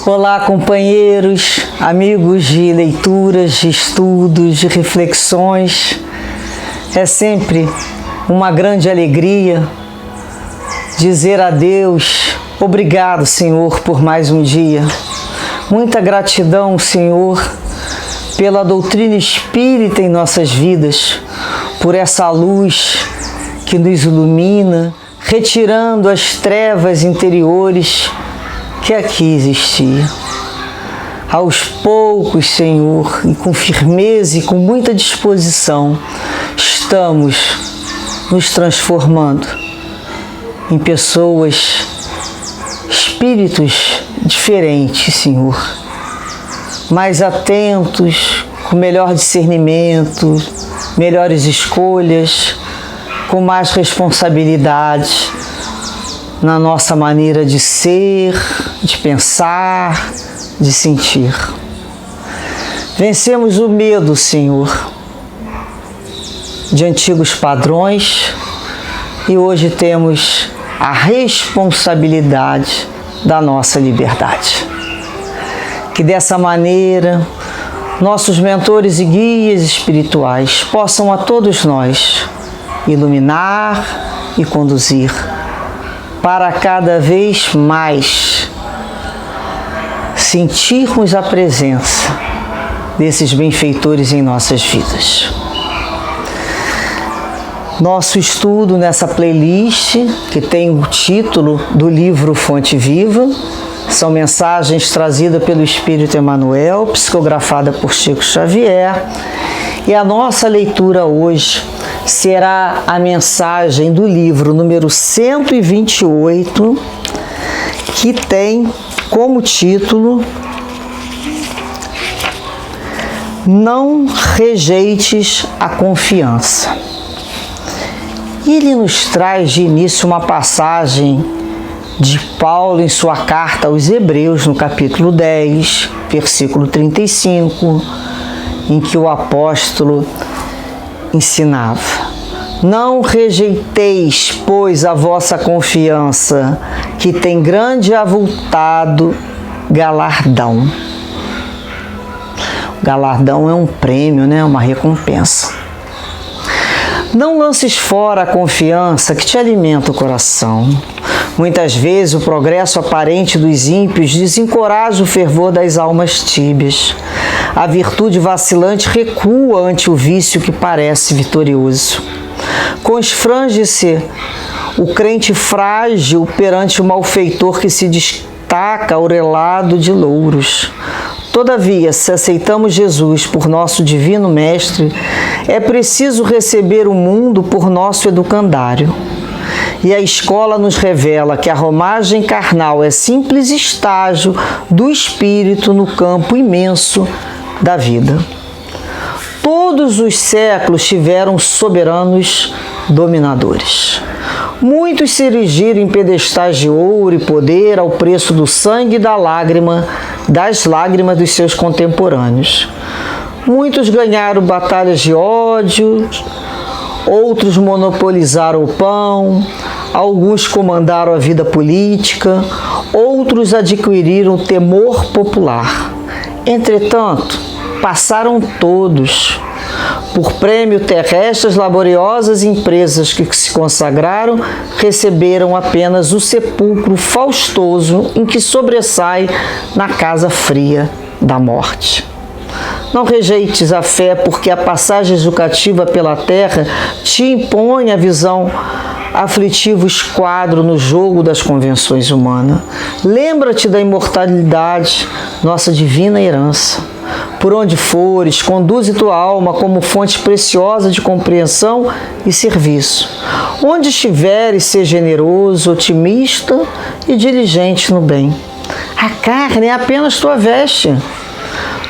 Olá, companheiros, amigos de leituras, de estudos, de reflexões. É sempre uma grande alegria dizer a Deus, obrigado, Senhor, por mais um dia. Muita gratidão, Senhor, pela doutrina espírita em nossas vidas, por essa luz que nos ilumina, retirando as trevas interiores que aqui existia. Aos poucos, Senhor, e com firmeza e com muita disposição, estamos nos transformando em pessoas, espíritos diferentes, Senhor, mais atentos, com melhor discernimento, melhores escolhas, com mais responsabilidade na nossa maneira de ser, de pensar, de sentir. Vencemos o medo, Senhor, de antigos padrões e hoje temos a responsabilidade da nossa liberdade. Que dessa maneira nossos mentores e guias espirituais possam a todos nós iluminar e conduzir para cada vez mais sentirmos a presença desses benfeitores em nossas vidas. Nosso estudo nessa playlist, que tem o título do livro Fonte Viva, são mensagens trazidas pelo Espírito Emmanuel, psicografada por Chico Xavier, e a nossa leitura hoje será a mensagem do livro número 128, que tem como título Não Rejeites a Confiança. E ele nos traz de início uma passagem de Paulo em sua carta aos Hebreus, no capítulo 10, versículo 35, em que o apóstolo ensinava: Não rejeiteis, pois, a vossa confiança, que tem grande e avultado galardão. O galardão é um prêmio, né? Uma recompensa. Não lances fora a confiança que te alimenta o coração. Muitas vezes o progresso aparente dos ímpios desencoraja o fervor das almas tíbias. A virtude vacilante recua ante o vício que parece vitorioso. Consfrange-se o crente frágil perante o malfeitor que se destaca aurelado de louros. Todavia, se aceitamos Jesus por nosso divino mestre, é preciso receber o mundo por nosso educandário. E a escola nos revela que a romagem carnal é simples estágio do espírito no campo imenso da vida. Todos os séculos tiveram soberanos dominadores. Muitos se erigiram em pedestais de ouro e poder ao preço do sangue e das lágrimas dos seus contemporâneos. Muitos ganharam batalhas de ódio, outros monopolizaram o pão, alguns comandaram a vida política, outros adquiriram o temor popular. Entretanto, passaram todos. Por prêmio terrestre, as laboriosas empresas que se consagraram receberam apenas o sepulcro faustoso em que sobressai na casa fria da morte. Não rejeites a fé, porque a passagem educativa pela terra te impõe a visão aflitivo esquadro no jogo das convenções humanas. Lembra-te da imortalidade, nossa divina herança. Por onde fores, conduze tua alma como fonte preciosa de compreensão e serviço. Onde estiveres, seja generoso, otimista e diligente no bem. A carne é apenas tua veste.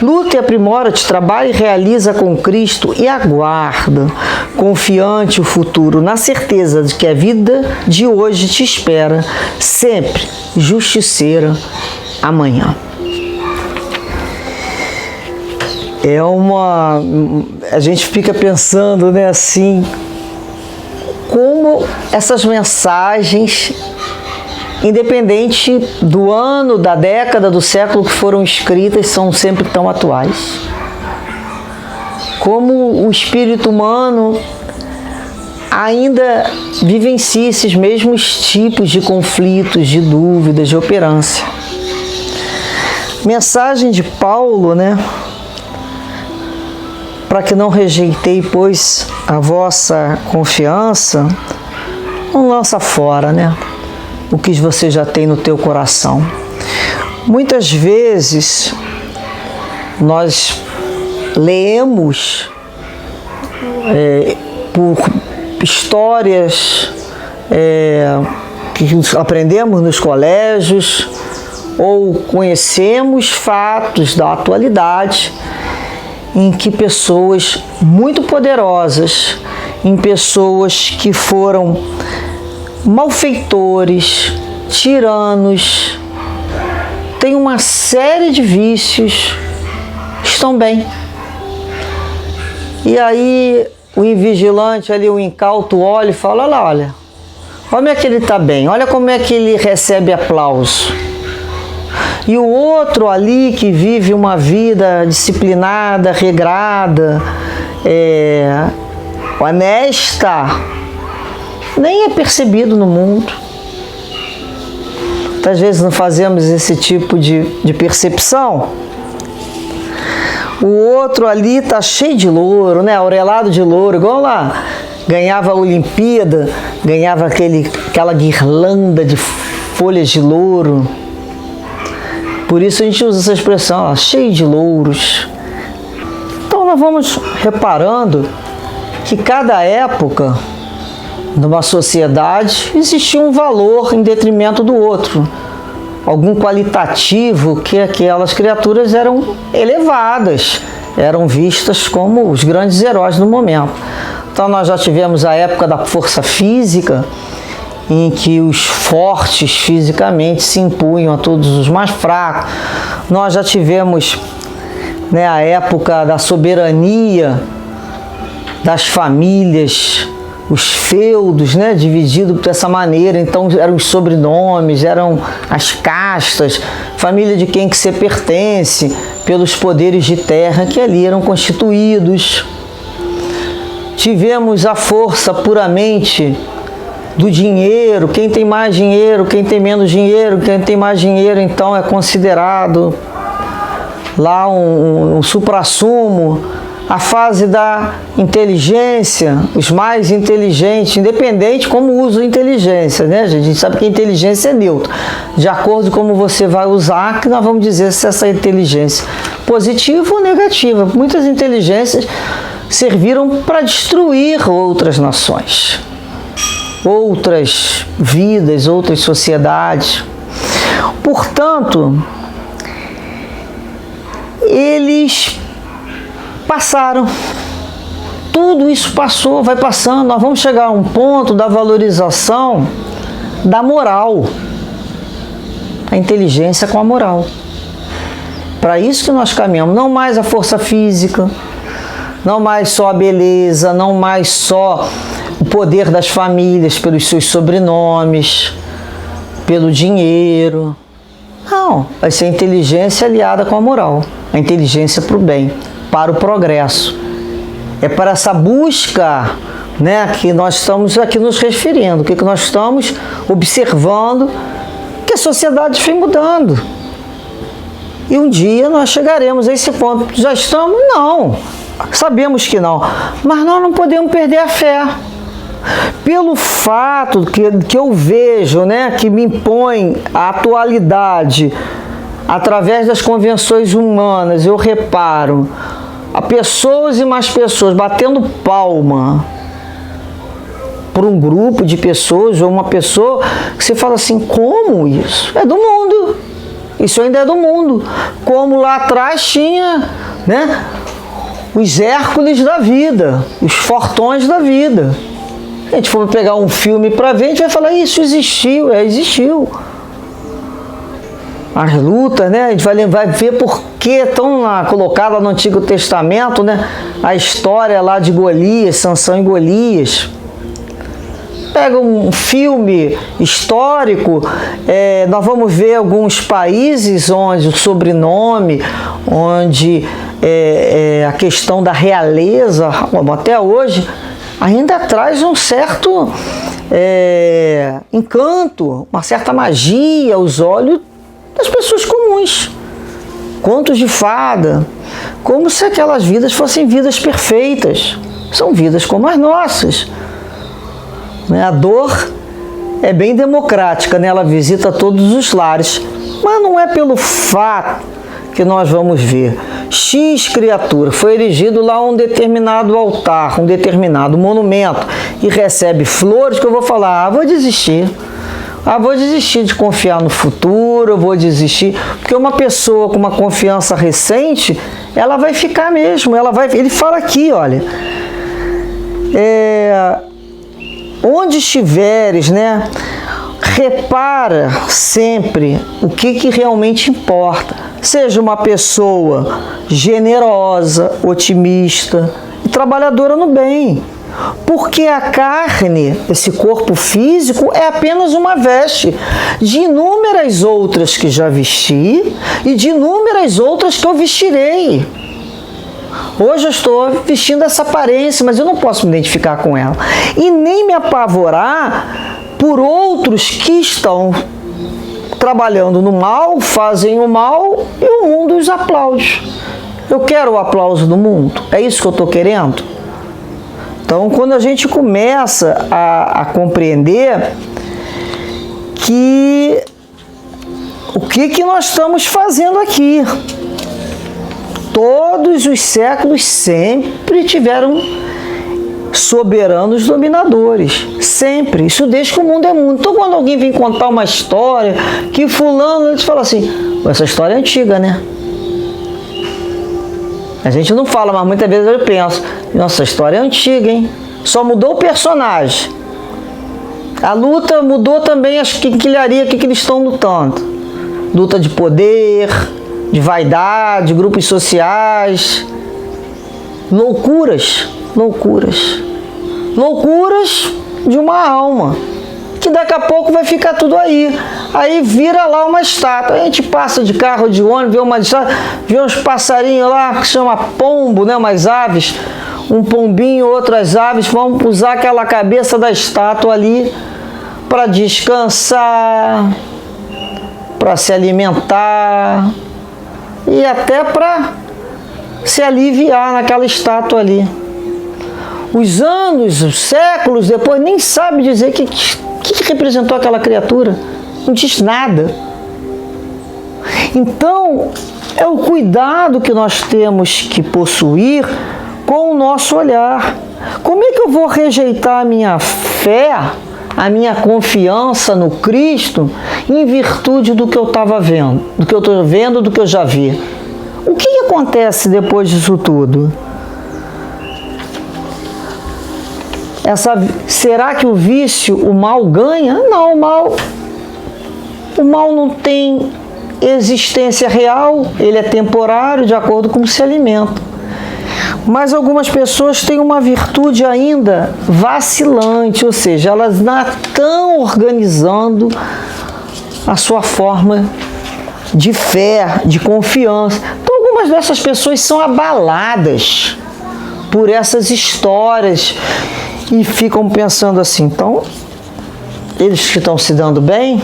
Luta e aprimora-te, trabalha e realiza com Cristo e aguarda, confiante o futuro, na certeza de que a vida de hoje te espera, sempre justiceira amanhã. A gente fica pensando, né, assim, como essas mensagens independente do ano, da década, do século que foram escritas, são sempre tão atuais. Como o espírito humano ainda vivencia esses mesmos tipos de conflitos, de dúvidas, de operância. Mensagem de Paulo, né? Para que não rejeitei, pois, a vossa confiança, não lança fora, né? O que você já tem no teu coração. Muitas vezes nós lemos por histórias que aprendemos nos colégios ou conhecemos fatos da atualidade em que pessoas muito poderosas, em pessoas que foram malfeitores, tiranos, têm uma série de vícios, estão bem. E aí o invigilante ali, o incauto, olha e fala, olha como é que ele está bem, olha como é que ele recebe aplauso. E o outro ali que vive uma vida disciplinada, regrada, honesta, nem é percebido no mundo. Muitas vezes não fazemos esse tipo de percepção. O outro ali tá cheio de louro, né? Aurelado de louro, igual lá. Ganhava a Olimpíada, ganhava aquela guirlanda de folhas de louro. Por isso a gente usa essa expressão, cheio de louros. Então nós vamos reparando que cada época, numa sociedade, existia um valor em detrimento do outro. Algum qualitativo que aquelas criaturas eram elevadas, eram vistas como os grandes heróis do momento. Então nós já tivemos a época da força física, em que os fortes fisicamente se impunham a todos os mais fracos. Nós já tivemos, né, a época da soberania das famílias, os feudos, né, divididos dessa maneira. Então eram os sobrenomes, eram as castas, família de quem que você pertence, pelos poderes de terra que ali eram constituídos. Tivemos a força puramente do dinheiro, quem tem mais dinheiro, quem tem menos dinheiro, quem tem mais dinheiro então é considerado lá um suprassumo. A fase da inteligência, os mais inteligentes, independente como usa a inteligência, né, gente? A gente sabe que a inteligência é neutra. De acordo com como você vai usar, que nós vamos dizer se essa inteligência é positiva ou negativa. Muitas inteligências serviram para destruir outras nações, outras vidas, outras sociedades. Portanto, eles passaram. Tudo isso passou, vai passando. Nós vamos chegar a um ponto da valorização da moral. A inteligência com a moral. Para isso que nós caminhamos. Não mais a força física, não mais só a beleza, não mais só o poder das famílias pelos seus sobrenomes, pelo dinheiro. Não, vai ser a inteligência aliada com a moral. A inteligência para o bem, para o progresso. É para essa busca, né, que nós estamos aqui nos referindo, que nós estamos observando que a sociedade vem mudando. E um dia nós chegaremos a esse ponto. Já estamos? Não. Sabemos que não. Mas nós não podemos perder a fé. Pelo fato que eu vejo, né, que me impõe a atualidade, através das convenções humanas, eu reparo a pessoas e mais pessoas batendo palma por um grupo de pessoas ou uma pessoa que você fala assim, como isso? É do mundo. Isso ainda é do mundo. Como lá atrás tinha, né, os Hércules da vida, os fortões da vida. A gente for pegar um filme para ver, a gente vai falar, isso existiu, existiu. As lutas, né? A gente vai ver por que estão colocadas no Antigo Testamento, né? A história lá de Golias, Sansão e Golias. pega um filme histórico, nós vamos ver alguns países onde o sobrenome, onde a questão da realeza, até hoje, ainda traz um certo encanto, uma certa magia aos olhos das pessoas comuns. Contos de fada, como se aquelas vidas fossem vidas perfeitas. São vidas como as nossas. A dor é bem democrática, né? Ela visita todos os lares, mas não é pelo fato que nós vamos ver. X criatura foi erigido lá um determinado altar, um determinado monumento, e recebe flores, que eu vou falar, vou desistir. Vou desistir de confiar no futuro, eu vou desistir, porque uma pessoa com uma confiança recente, ela vai ficar mesmo, ele fala aqui, olha, onde estiveres, né, repara sempre o que realmente importa, seja uma pessoa generosa, otimista e trabalhadora no bem. Porque a carne, esse corpo físico, é apenas uma veste de inúmeras outras que já vesti e de inúmeras outras que eu vestirei. Hoje eu estou vestindo essa aparência, mas eu não posso me identificar com ela. E nem me apavorar por outros que estão trabalhando no mal, fazem o mal e o mundo os aplaude. Eu quero o aplauso do mundo? É isso que eu estou querendo? Então, quando a gente começa a compreender que o que nós estamos fazendo aqui, todos os séculos sempre tiveram soberanos dominadores, sempre, isso desde que o mundo é mundo. Então, quando alguém vem contar uma história que fulano, eles falam assim, essa história é antiga, né? A gente não fala, mas muitas vezes eu penso, nossa, a história é antiga, hein? Só mudou o personagem. A luta mudou também as quinquilharias que eles estão lutando. Luta de poder, de vaidade, grupos sociais. Loucuras, loucuras. Loucuras de uma alma, que daqui a pouco vai ficar tudo aí. Aí vira lá uma estátua. A gente passa de carro, de ônibus, vê uma estátua, vê uns passarinhos lá que chama pombo, né? Umas aves, um pombinho, outras aves, vão usar aquela cabeça da estátua ali para descansar, para se alimentar e até para se aliviar naquela estátua ali. Os anos, os séculos depois, nem sabe dizer que representou aquela criatura. Não diz nada. Então, é o cuidado que nós temos que possuir com o nosso olhar. Como é que eu vou rejeitar a minha fé, a minha confiança no Cristo, em virtude do que eu estava vendo, do que eu estou vendo, do que eu já vi? O que acontece depois disso tudo? Será que o vício, o mal ganha? Não, o mal não tem existência real, ele é temporário, de acordo com como se alimenta. Mas algumas pessoas têm uma virtude ainda vacilante, ou seja, elas não estão organizando a sua forma de fé, de confiança. Então, algumas dessas pessoas são abaladas por essas histórias e ficam pensando assim, então, eles que estão se dando bem,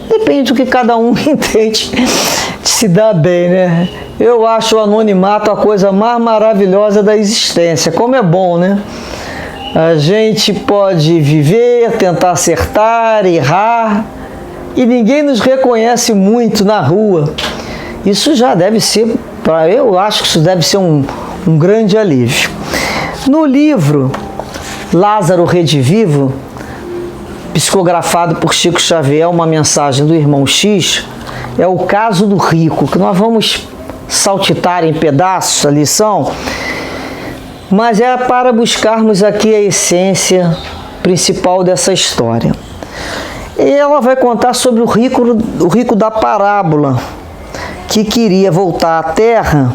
depende do que cada um entende de se dar bem, né? Eu acho o anonimato a coisa mais maravilhosa da existência, como é bom, né? A gente pode viver, tentar acertar, errar, e ninguém nos reconhece muito na rua. Isso já deve ser, eu acho que isso deve ser um grande alívio. No livro Lázaro Redivivo, psicografado por Chico Xavier, uma mensagem do irmão X, é o caso do rico, que nós vamos saltitar em pedaços a lição, mas é para buscarmos aqui a essência principal dessa história. E ela vai contar sobre o rico da parábola, que queria voltar à terra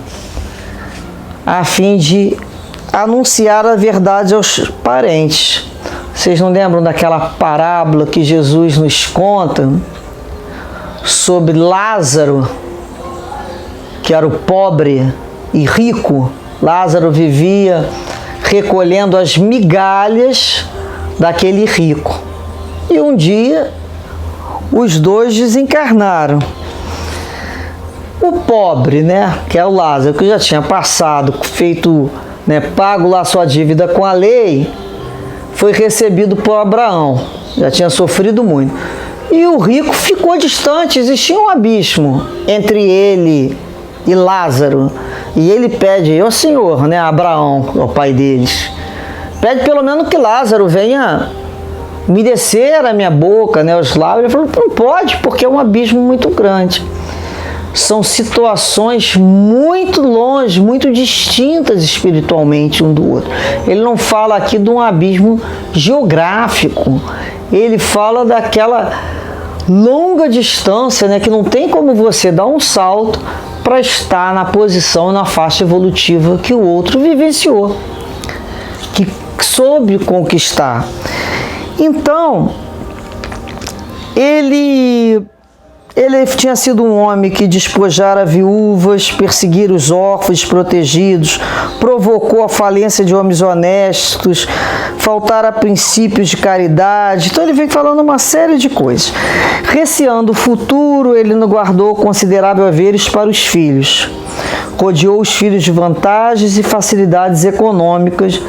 a fim de anunciar a verdade aos parentes. Vocês não lembram daquela parábola que Jesus nos conta sobre Lázaro, que era o pobre e rico? Lázaro vivia recolhendo as migalhas daquele rico. E um dia os dois desencarnaram. O pobre, que é o Lázaro, que já tinha passado, feito, pago lá sua dívida com a lei, foi recebido por Abraão, já tinha sofrido muito. E o rico ficou distante, existia um abismo entre ele e Lázaro. E ele pede, ó Senhor, Abraão, o pai deles, pede pelo menos que Lázaro venha umedecer a minha boca, os lábios. Ele falou, não pode, porque é um abismo muito grande. São situações muito longe, muito distintas espiritualmente um do outro. Ele não fala aqui de um abismo geográfico, ele fala daquela longa distância, que não tem como você dar um salto para estar na posição, na faixa evolutiva que o outro vivenciou, que soube conquistar. Então, ele tinha sido um homem que despojara viúvas, perseguira os órfãos desprotegidos, provocou a falência de homens honestos, faltara princípios de caridade. Então ele vem falando uma série de coisas. Receando o futuro, ele não guardou considerável haveres para os filhos. Rodeou os filhos de vantagens e facilidades econômicas,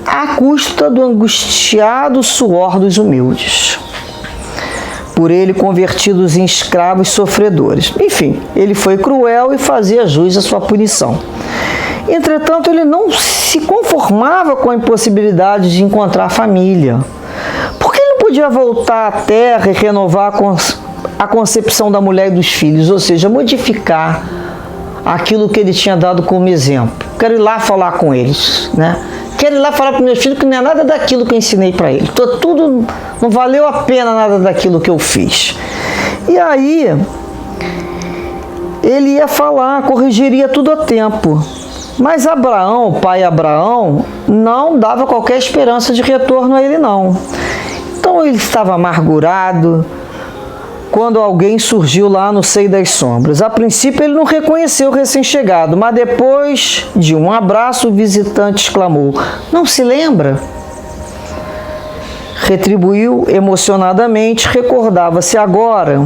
à custa do angustiado suor dos humildes, por ele convertidos em escravos sofredores. Enfim, ele foi cruel e fazia jus à sua punição. Entretanto, ele não se conformava com a impossibilidade de encontrar família. Por que ele não podia voltar à terra e renovar a concepção da mulher e dos filhos, ou seja, modificar aquilo que ele tinha dado como exemplo? Quero ir lá falar com eles, Quero ir lá falar para meus filhos que não é nada daquilo que eu ensinei para eles. Tudo não valeu a pena nada daquilo que eu fiz. E aí, ele ia falar, corrigiria tudo a tempo. Mas Abraão, o pai Abraão, não dava qualquer esperança de retorno a ele, não. Então ele estava amargurado quando alguém surgiu lá no seio das sombras. A princípio ele não reconheceu o recém-chegado, mas depois de um abraço o visitante exclamou, não se lembra? Retribuiu emocionadamente, recordava-se agora.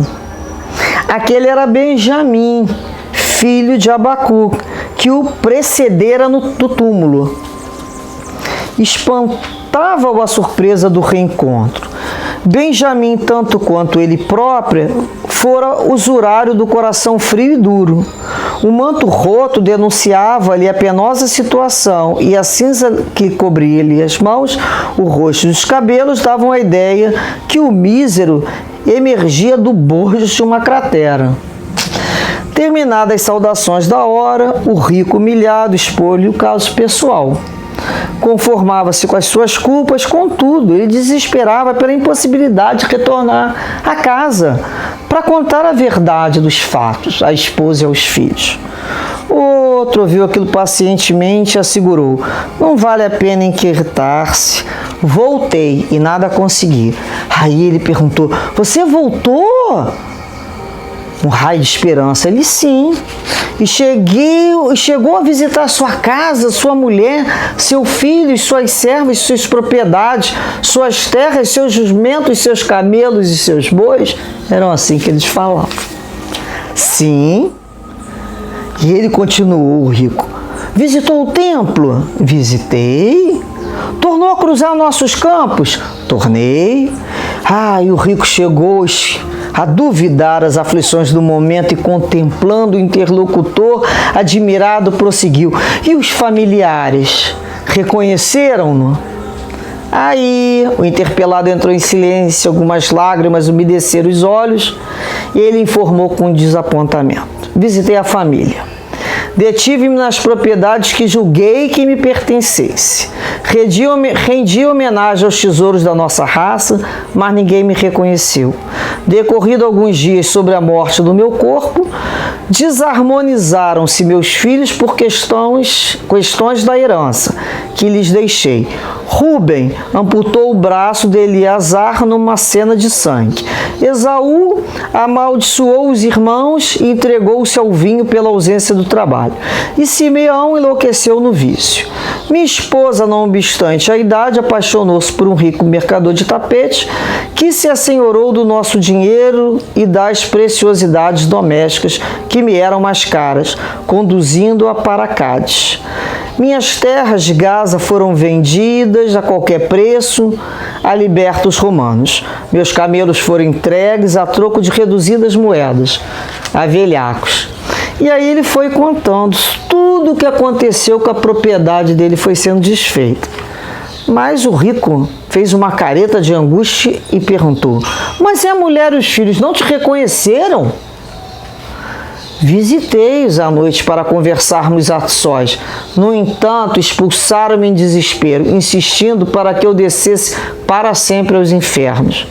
Aquele era Benjamim, filho de Abacu, que o precedera do túmulo. Espantava-o a surpresa do reencontro. Benjamim, tanto quanto ele próprio, fora usurário do coração frio e duro. O manto roto denunciava-lhe a penosa situação, e a cinza que cobria-lhe as mãos, o rosto e os cabelos davam a ideia que o mísero emergia do bojo de uma cratera. Terminadas as saudações da hora, o rico humilhado expôs-lhe o caso pessoal. Conformava-se com as suas culpas, contudo, ele desesperava pela impossibilidade de retornar à casa para contar a verdade dos fatos à esposa e aos filhos. Outro ouviu aquilo pacientemente e assegurou, não vale a pena inquietar-se. Voltei e nada consegui. Aí ele perguntou, você voltou? Um raio de esperança. Ele sim. E chegou a visitar sua casa, sua mulher, seu filho, suas servas, suas propriedades, suas terras, seus jumentos, seus camelos e seus bois. Eram assim que eles falavam. Sim. E ele continuou, rico. Visitou o templo? Visitei. Tornou a cruzar nossos campos? Tornei. E o rico chegou a duvidar as aflições do momento e, contemplando o interlocutor, admirado, prosseguiu. E os familiares reconheceram-no? Aí o interpelado entrou em silêncio, algumas lágrimas umedeceram os olhos, e ele informou com desapontamento. Visitei a família. Detive-me nas propriedades que julguei que me pertencesse. Rendi homenagem aos tesouros da nossa raça, mas ninguém me reconheceu. Decorrido alguns dias sobre a morte do meu corpo, desarmonizaram-se meus filhos por questões da herança que lhes deixei. Rúben amputou o braço de Eleazar numa cena de sangue. Esaú amaldiçoou os irmãos e entregou-se ao vinho pela ausência do trabalho. E Simeão enlouqueceu no vício. Minha esposa, não obstante a idade, apaixonou-se por um rico mercador de tapetes que se assenhorou do nosso dinheiro e das preciosidades domésticas que me eram mais caras, conduzindo-a para Cádiz. Minhas terras de Gaza foram vendidas a qualquer preço a libertos romanos. Meus camelos foram entregues a troco de reduzidas moedas, a velhacos. E aí ele foi contando tudo o que aconteceu, que a propriedade dele foi sendo desfeita. Mas o rico fez uma careta de angústia e perguntou: mas e a mulher e os filhos não te reconheceram? Visitei-os à noite para conversarmos a sós. No entanto, expulsaram-me em desespero, insistindo para que eu descesse para sempre aos infernos.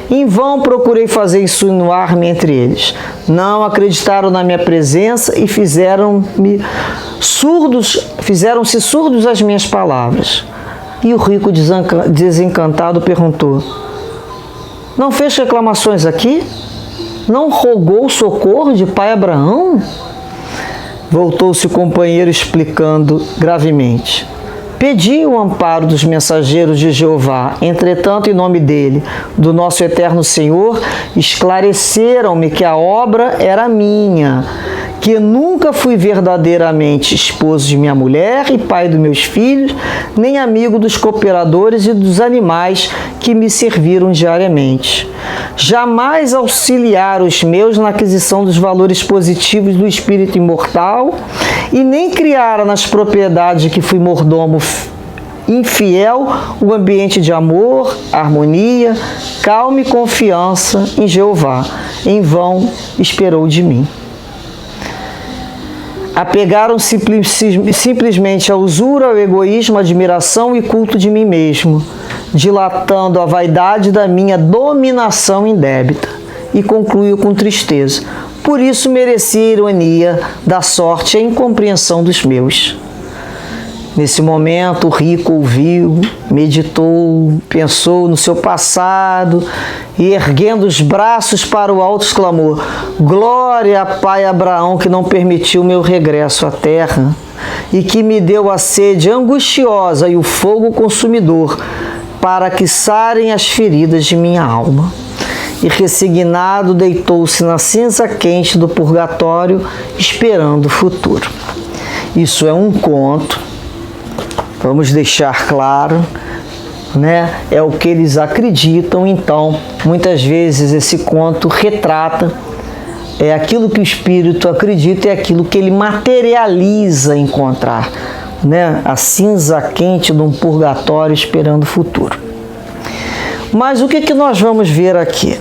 Em vão procurei fazer insinuar-me entre eles. Não acreditaram na minha presença e fizeram-se surdos às minhas palavras. E o rico desencantado perguntou: não fez reclamações aqui? Não rogou o socorro de pai Abraão? Voltou-se o companheiro explicando gravemente: pedi o amparo dos mensageiros de Jeová, entretanto, em nome dele, do nosso eterno Senhor, esclareceram-me que a obra era minha, que nunca fui verdadeiramente esposo de minha mulher e pai dos meus filhos, nem amigo dos cooperadores e dos animais que me serviram diariamente. Jamais auxiliar os meus na aquisição dos valores positivos do espírito imortal e nem criar nas propriedades de que fui mordomo infiel o ambiente de amor, harmonia, calma e confiança em Jeová. Em vão esperou de mim. Apegaram simplesmente à usura, ao egoísmo, à admiração e culto de mim mesmo, dilatando a vaidade da minha dominação indébita. E concluiu com tristeza: por isso mereci a ironia da sorte e a incompreensão dos meus. Nesse momento, o rico ouviu, meditou, pensou no seu passado e, erguendo os braços para o alto, exclamou: glória a pai Abraão, que não permitiu meu regresso à terra e que me deu a sede angustiosa e o fogo consumidor para que sarem as feridas de minha alma. E resignado deitou-se na cinza quente do purgatório, esperando o futuro. Isso é um conto, vamos deixar claro, né? É o que eles acreditam. Então, muitas vezes esse conto retrata aquilo que o espírito acredita, é aquilo que ele materializa encontrar, né? A cinza quente de um purgatório esperando o futuro. Mas o que nós vamos ver aqui?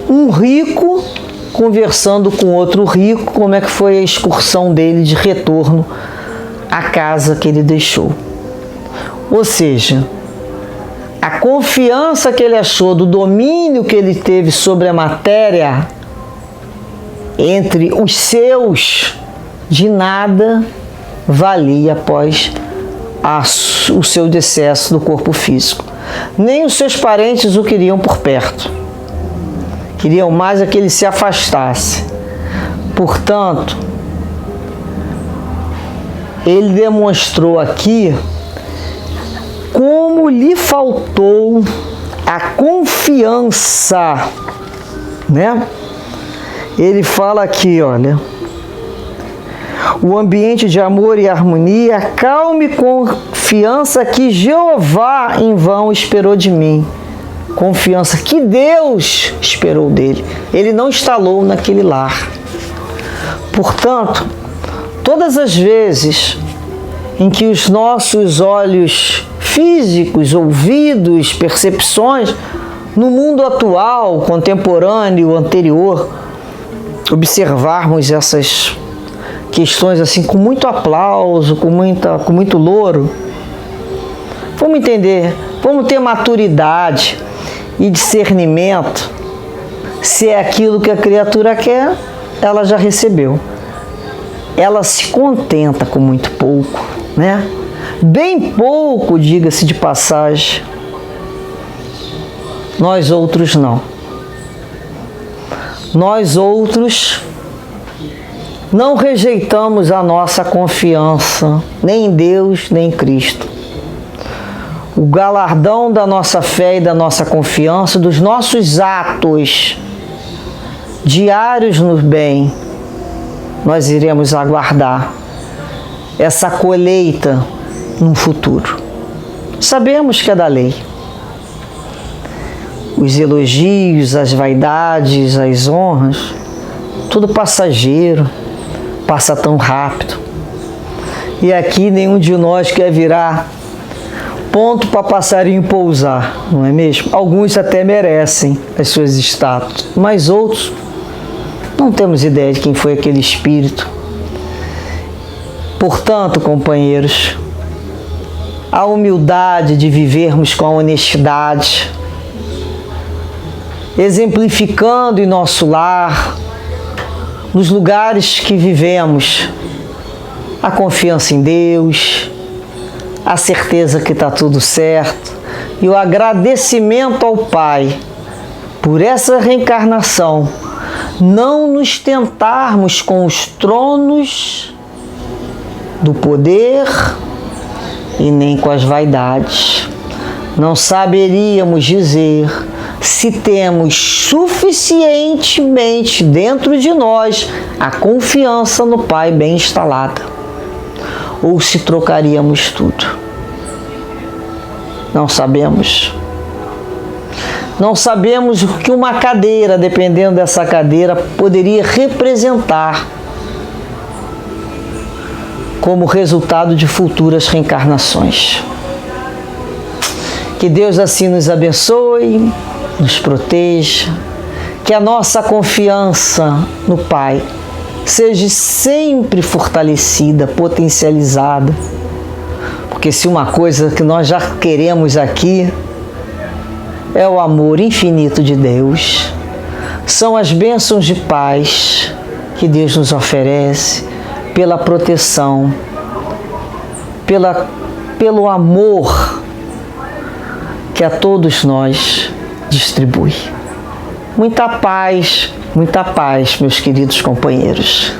Um rico conversando com outro rico, como é que foi a excursão dele de retorno à casa que ele deixou. Ou seja, a confiança que ele achou do domínio que ele teve sobre a matéria entre os seus, de nada valia após o seu decesso do corpo físico. Nem os seus parentes o queriam por perto. Queriam mais que ele se afastasse. Portanto, ele demonstrou aqui como lhe faltou a confiança, né? Ele fala aqui, olha: o ambiente de amor e harmonia, calma e confiança que Jeová em vão esperou de mim. Confiança que Deus esperou dele. Ele não instalou naquele lar. Portanto, todas as vezes em que os nossos olhos físicos, ouvidos, percepções, no mundo atual, contemporâneo, anterior, observarmos essas questões assim com muito aplauso, com muito louro, vamos entender, vamos ter maturidade e discernimento se é aquilo que a criatura quer, ela já recebeu. Ela se contenta com muito pouco, né? bem pouco, diga-se de passagem. Nós outros não. Nós outros não rejeitamos a nossa confiança, nem em Deus, nem em Cristo. O galardão da nossa fé e da nossa confiança, dos nossos atos diários no bem, nós iremos aguardar essa colheita no futuro. Sabemos que é da lei. Os elogios, as vaidades, as honras, tudo passageiro, passa tão rápido. E aqui nenhum de nós quer virar ponto para passarinho pousar, não é mesmo? Alguns até merecem as suas estátuas, mas outros não temos ideia de quem foi aquele espírito. Portanto, companheiros, a humildade de vivermos com a honestidade, exemplificando em nosso lar, nos lugares que vivemos, a confiança em Deus, a certeza que está tudo certo e o agradecimento ao Pai por essa reencarnação, não nos tentarmos com os tronos do poder e nem com as vaidades. Não saberíamos dizer se temos suficientemente dentro de nós a confiança no Pai bem instalada, ou se trocaríamos tudo. Não sabemos. Não sabemos o que uma cadeira, dependendo dessa cadeira, poderia representar como resultado de futuras reencarnações. Que Deus assim nos abençoe, nos proteja, que a nossa confiança no Pai seja sempre fortalecida, potencializada, porque se uma coisa que nós já queremos aqui é o amor infinito de Deus, são as bênçãos de paz que Deus nos oferece, pela proteção, pelo amor que a todos nós distribui. Muita paz, meus queridos companheiros.